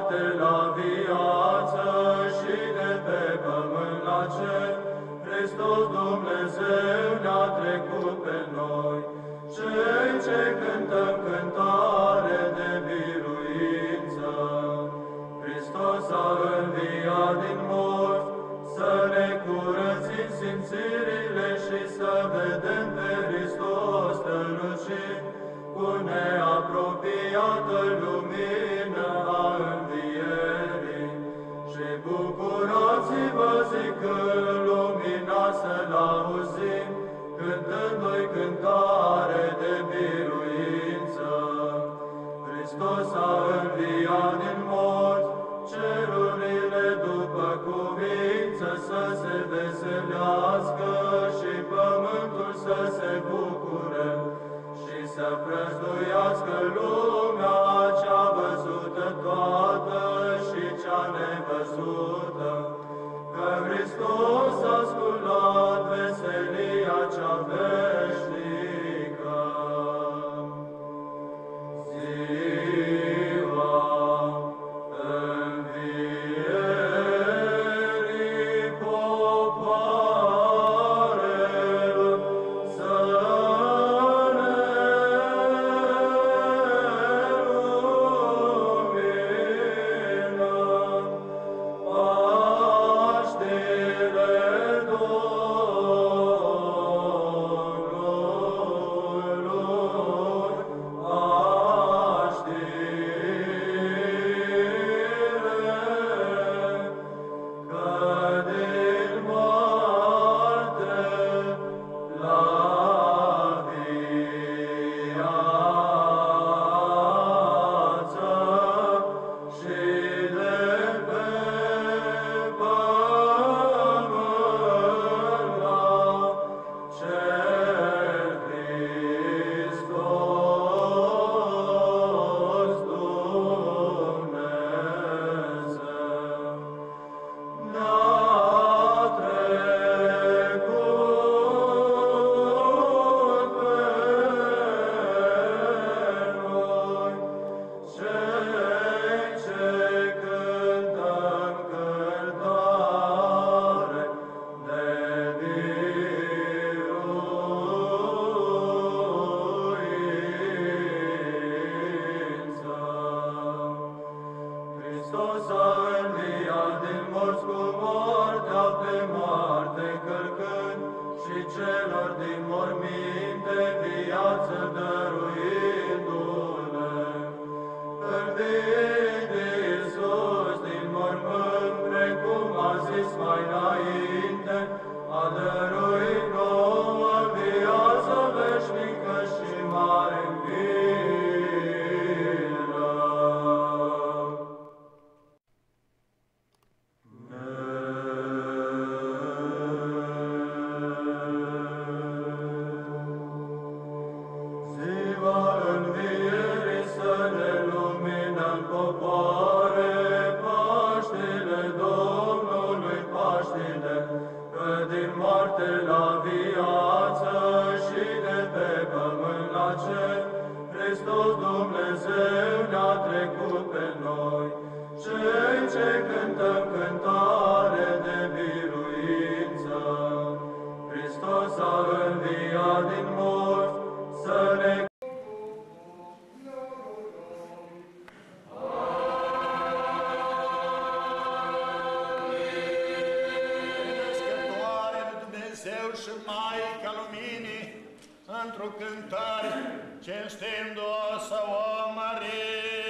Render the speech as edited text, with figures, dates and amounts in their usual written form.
moarte la viață și de pe pământ la cer, Hristos Dumnezeu ne-a trecut pe noi, cei ce cântăm cântare de biruință. Hristos a înviat din morți, să ne curățim simțirile și să vedem pe Hristos strălucind cu neapropiată lumină a învierii. Și bucurați-vă zicând lumina să-L auzim, cântându-i cântare de biruință. Hristos a înviat din morți, cerurile după cuvință să se veselească și pământul să se bucure și să prăznuiască lumea cea văzută toată și cea nevăzută, că Hristos a sculat veselia cea veșnică. Hristos a înviat din morți cu moartea pe moarte călcând și celor din morminte viață dăruindu-le. Înviit Iisus din mormânt, precum a zis mai înainte, a dăruit nouă viață veșnică și mare învie. Din moarte la viață și de pe pământ la cer, Hristos Dumnezeu ne-a trecut pe noi, cei ce cântăm cântare de biruință. Hristos a înviat din morți, să ne și Maica Luminii, într-o cântare, cinstim-o să o mărim.